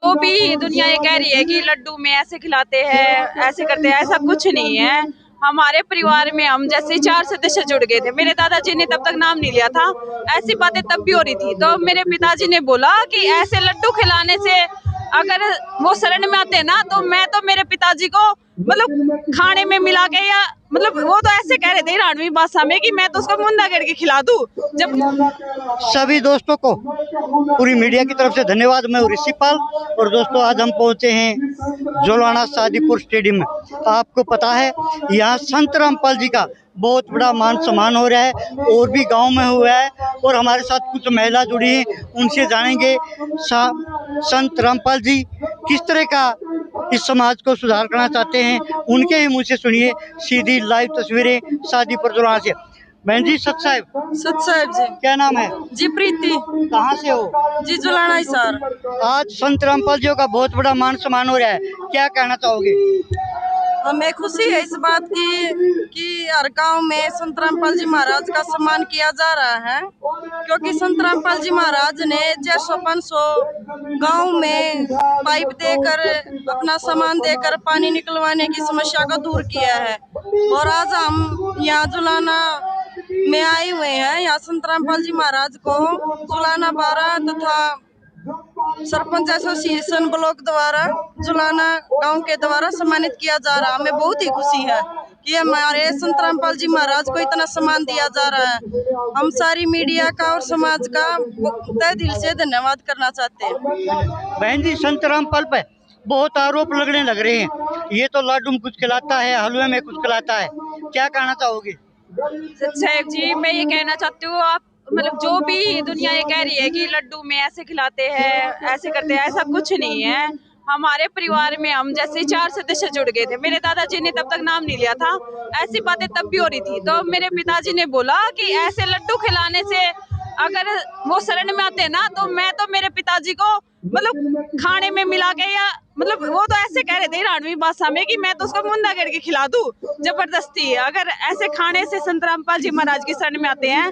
जो भी दुनिया ये कह रही है कि लड्डू में ऐसे खिलाते हैं, ऐसे करते हैं, ऐसा कुछ नहीं है। हमारे परिवार में हम जैसे 4 सदस्य जुड़ गए थे। मेरे दादाजी ने तब तक नाम नहीं लिया था, ऐसी बातें तब भी हो रही थी। तो मेरे पिताजी ने बोला कि ऐसे लड्डू खिलाने से अगर वो शरण में आते ना, तो मैं तो मेरे पिताजी को मतलब खाने में मिला के या मतलब वो तो ऐसे कह रहे थे ईरानवी भाषा में कि मैं तो उसको मुंडा करके खिला दूं। जब सभी दोस्तों को पूरी मीडिया की तरफ से धन्यवाद। मैं हूं ऋषिपाल और दोस्तों आज हम पहुंचे हैं जोलाना शादीपुर स्टेडियम में। आपको पता है यहाँ संत रामपाल जी का बहुत बड़ा मान सम्मान हो रहा है और भी गांव में हुआ है। और हमारे साथ कुछ महिला जुड़ी हैं, उनसे जानेंगे संत रामपाल जी किस तरह का इस समाज को सुधार करना चाहते हैं। उनके ही मुँह से सुनिए सीधी लाइव तस्वीरें शादीपुर जोलाना से। बहन जी सत साहब जी क्या नाम है? जी प्रीति कहाँ से हो? जी जुलाना ही सर। आज संत रामपाल जी का बहुत बड़ा मान सम्मान हो रहा है, क्या कहना चाहोगे? हमें खुशी है इस बात की कि हर गांव में संत रामपाल जी महाराज का सम्मान किया जा रहा है, क्योंकि संत रामपाल जी महाराज ने 400-500 गांव में पाइप देकर अपना सामान देकर पानी निकलवाने की समस्या को दूर किया है। और आज हम यहाँ जुलाना में आए हुए हैं। यहाँ संत रामपाल जी महाराज को जुलाना 12 तथा सरपंच एसोसिएशन ब्लॉक द्वारा जुलाना गांव के द्वारा सम्मानित किया जा रहा है। हमें बहुत ही खुशी है कि हमारे संत रामपाल जी महाराज को इतना सम्मान दिया जा रहा है। हम सारी मीडिया का और समाज का तहे दिल से धन्यवाद करना चाहते हैं। बहन जी संत रामपाल पे बहुत आरोप लगने लग रहे हैं, ये तो लाडू में कुछ खिलाता है, हलवे में कुछ खिलाता है, क्या कहना चाहोगे? साहब जी मैं ये कहना चाहती हूँ, आप मतलब जो भी दुनिया ये कह रही है कि लड्डू में ऐसे खिलाते हैं, ऐसे करते हैं, ऐसा कुछ नहीं है। हमारे परिवार में हम जैसे 4 सदस्य जुड़ गए थे। मेरे दादाजी ने तब तक नाम नहीं लिया था, ऐसी बातें तब भी हो रही थी। तो मेरे पिताजी ने बोला कि ऐसे लड्डू खिलाने से अगर वो शरण में आते ना, तो मैं तो मेरे पिताजी को मतलब खाने में मिला के या मतलब वो तो ऐसे कह रहे थे ईरानवी भाषा में कि मैं तो उसको मुंडा करके खिला दूं जबरदस्ती। अगर ऐसे खाने से संत रामपाल जी महाराज की शरण में आते हैं,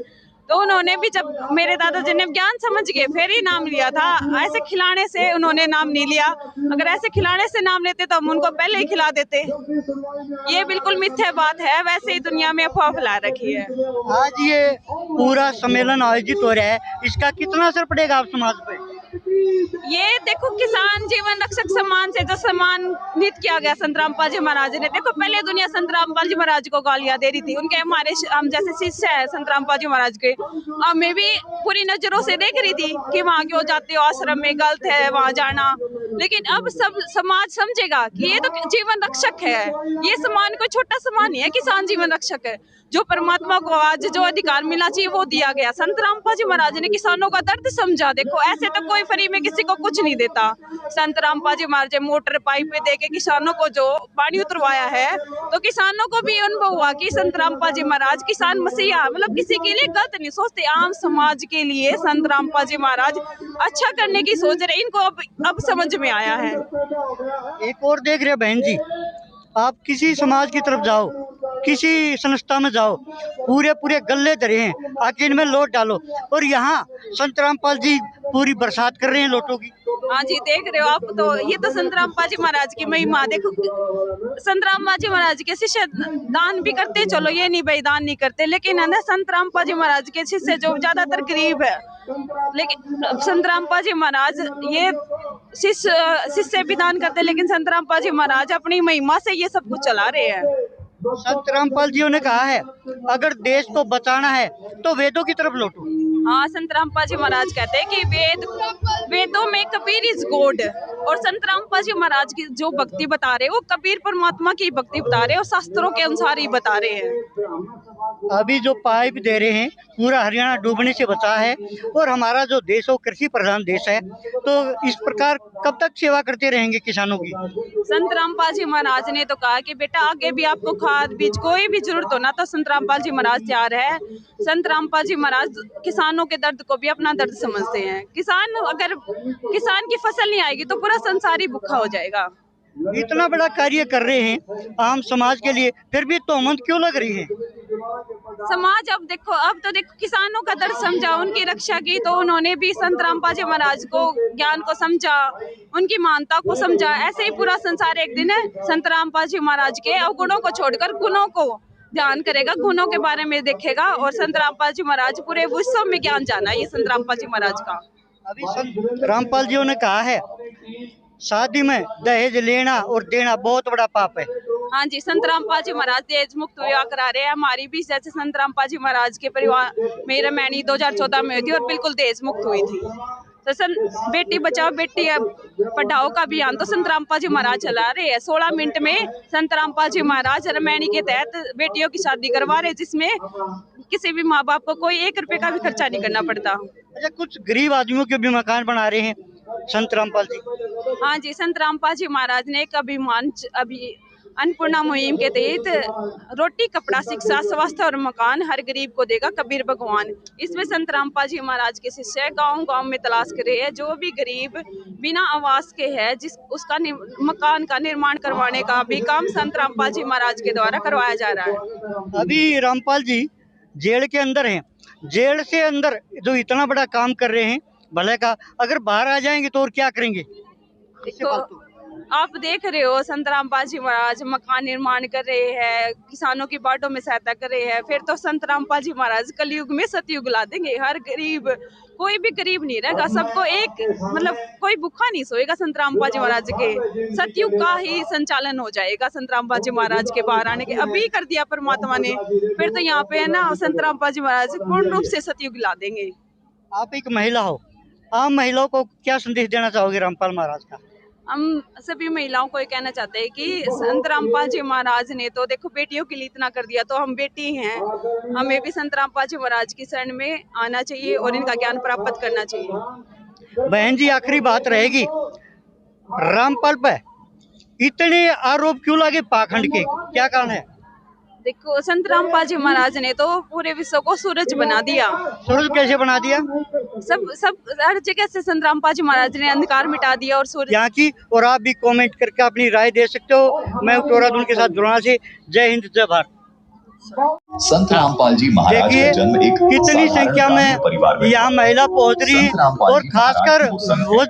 तो उन्होंने भी जब मेरे दादाजी ने ज्ञान समझ के फिर ही नाम लिया था। ऐसे खिलाने से उन्होंने नाम नहीं लिया। अगर ऐसे खिलाने से नाम लेते तो हम उनको पहले ही खिला देते। ये बिल्कुल मिथ्या बात है, वैसे ही दुनिया में अफवाह फैला रखी है। आज ये पूरा सम्मेलन आयोजित हो रहा है, इसका कितना असर पड़ेगा आप समाज पे? ये देखो किसान जीवन रक्षक सम्मान से जो सम्मानित किया गया संत रामपाल जी महाराज ने, देखो पहले दुनिया संत रामपाल जी महाराज को गालियां दे रही थी। उनके हमारे हम जैसे शिष्य है संत रामपाल जी महाराज के, हमें भी पूरी नजरों से देख रही थी कि वहाँ क्यों जाते हो, आश्रम में गलत है वहाँ जाना। लेकिन अब सब समाज समझेगा कि ये तो जीवन रक्षक है। ये सम्मान कोई छोटा सम्मान नहीं है, किसान जीवन रक्षक है। जो परमात्मा को आज जो अधिकार मिलना चाहिए वो दिया गया। संत रामपाल जी महाराज ने किसानों का दर्द समझा। देखो ऐसे तो कोई फ्री में किसी को कुछ नहीं देता। संत रामपाल जी महाराज मोटर पाइप दे के किसानों को जो पानी उतरवाया है, तो किसानों को भी अनुभव हुआ कि संत रामपाल जी महाराज किसान मसीहा मतलब किसी के लिए गलत नहीं सोचते। आम समाज के लिए संत रामपाल जी महाराज अच्छा करने की सोच रहे। इनको अब समझ में आया है। एक और देख रहे हो बहन जी, आप किसी समाज की तरफ जाओ, किसी संस्था में जाओ, पूरे पूरे गल्ले धरे हैं, आके इनमें लोट डालो। और यहाँ संत रामपाल जी पूरी बरसात कर रहे हैं लोटों की। हाँ जी देख रहे हो आप, तो ये तो संत रामपाल जी महाराज की महिमा। देखो संत रामपाल जी महाराज के शिष्य दान भी करते, चलो ये नहीं भाई दान नहीं करते, लेकिन है ना संत रामपाल जी महाराज के शिष्य जो ज्यादातर गरीब है, लेकिन संत रामपाल जी महाराज ये शिष्य भी दान करते, लेकिन संत रामपाल जी महाराज अपनी महिमा से ये सब कुछ चला रहे हैं। संत रामपाल जी ने कहा है अगर देश को बचाना है तो वेदों की तरफ लौटो। हाँ संत रामपाल जी महाराज कहते हैं कि वेदों में कबीर इज गॉड। और संत रामपाल जी महाराज की जो भक्ति बता रहे हैं वो कबीर परमात्मा की भक्ति बता रहे हैं और शास्त्रों के अनुसार ही बता रहे हैं। अभी जो पाइप दे रहे हैं पूरा हरियाणा डूबने से बचा है और हमारा जो देश हो कृषि प्रधान देश है, तो इस प्रकार कब तक सेवा करते रहेंगे किसानों की? संत रामपाल जी महाराज ने तो कहा कि बेटा आगे भी आपको खाद बीज कोई भी जरूरत हो ना, तो संत रामपाल जी महाराज तैयार है। संत रामपाल जी महाराज किसानों के दर्द को भी अपना दर्द समझते हैं। अगर किसान की फसल नहीं आएगी तो पूरा संसार ही भूखा हो जाएगा। इतना बड़ा कार्य कर रहे हैं आम समाज के लिए, फिर भी तोहमत क्यों लग रही है? समाज अब तो देखो किसानों का दर्द समझा, उनकी रक्षा की, तो उन्होंने भी संत रामपाल जी महाराज को ज्ञान को समझा, उनकी मानता को समझा। ऐसे ही पूरा संसार एक दिन संत रामपाल जी महाराज के अवगुणों को छोड़कर गुणों को ध्यान करेगा, गुणों के बारे में देखेगा। और संत रामपाल जी महाराज पूरे विश्व में ज्ञान जाना ये संत रामपाल जी महाराज का। अभी संत रामपाल जी ने कहा है शादी में दहेज लेना और देना बहुत बड़ा पाप है। हाँ जी, संत रामपाल जी महाराज दहेज मुक्त विवाह करा रहे हैं। हमारी भी जैसे संत रामपाल जी महाराज के परिवार मेरा मैनी 2014 में हुई थी और बिल्कुल दहेज मुक्त हुई थी। तो बेटी बचाओ बेटी पढ़ाओ का अभियान तो संत रामपाल जी महाराज चला रहे हैं। 16 मिनट में संत रामपाल जी महाराज रमैनी के तहत बेटियों की शादी करवा रहे, जिसमें किसी भी माँ बाप को कोई 1 रुपए का भी खर्चा नहीं करना पड़ता। अच्छा, कुछ गरीब आदमियों के भी मकान बना रहे हैं संत रामपाल जी। हाँ जी, संत रामपाल जी महाराज ने एक अन्नपूर्णा मुहिम के तहत रोटी कपड़ा शिक्षा स्वास्थ्य और मकान हर गरीब को देगा कबीर भगवान। इसमें संत रामपाल जी महाराज के शिष्य गांव-गांव में तलाश कर रहे हैं, जो भी गरीब बिना आवास के है उसका मकान का निर्माण करवाने का भी काम संत रामपाल जी महाराज के द्वारा करवाया जा रहा है। अभी रामपाल जी जेल के अंदर हैं, जेल से अंदर जो इतना बड़ा काम कर रहे हैं भले का, अगर बाहर आ जाएंगे तो और क्या करेंगे? तो आप देख रहे हो संत रामपाल जी महाराज मकान निर्माण कर रहे हैं, किसानों की बाढ़ों में सहायता कर रहे हैं। फिर तो संत रामपाल जी महाराज कलयुग में सतयुग ला देंगे। हर गरीब, कोई भी गरीब नहीं रहेगा, सबको एक मतलब कोई भूखा नहीं सोएगा। संत रामपाल जी महाराज के सतयुग का ही संचालन हो जाएगा। संत रामपाल जी महाराज के बाहर आने के अभी कर दिया परमात्मा ने, फिर तो यहाँ पे है ना संत रामपाल जी महाराज पूर्ण रूप से सतयुग ला देंगे। आप एक महिला हो, आम महिलाओं को क्या संदेश देना चाहोगे रामपाल महाराज का? हम सभी महिलाओं को ये कहना चाहते हैं कि संत रामपाल जी महाराज ने तो देखो बेटियों के लिए इतना कर दिया, तो हम बेटी हैं, हमें भी संत रामपाल जी महाराज की शरण में आना चाहिए और इनका ज्ञान प्राप्त करना चाहिए। बहन जी, आखिरी बात रहेगी, रामपाल पे इतने आरोप क्यों लगे पाखंड के, क्या कारण है? देखो संत रामपाल जी महाराज ने तो पूरे विश्व को सूरज बना दिया। सूरज कैसे बना दिया? सब हर जगह से संत रामपाल जी महाराज ने अंधकार मिटा दिया और सूरज यहाँ की। और आप भी कमेंट करके अपनी राय दे सकते हो। मैं टोरादून के साथ जुड़ना से। जय हिंद, जय भारत। संत रामपाल जी महाराज का जन्म एक कितनी संख्या में यहाँ महिला पहुँच रही है, और खासकर वो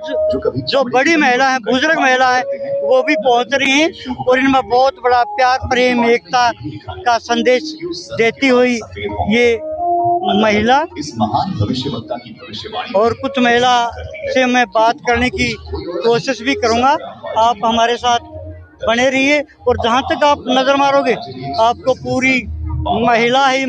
जो बड़ी महिला है, बुजुर्ग महिला है, वो भी पहुँच रही हैं और इनमें बहुत बड़ा प्यार प्रेम एकता का संदेश देती हुई ये महिला। इस महान भविष्यवक्ता की भविष्यवाणी और कुछ महिला से मैं बात करने की कोशिश भी करूँगा। आप हमारे साथ बने रहिए और जहाँ तक आप नजर मारोगे आपको पूरी महिला ही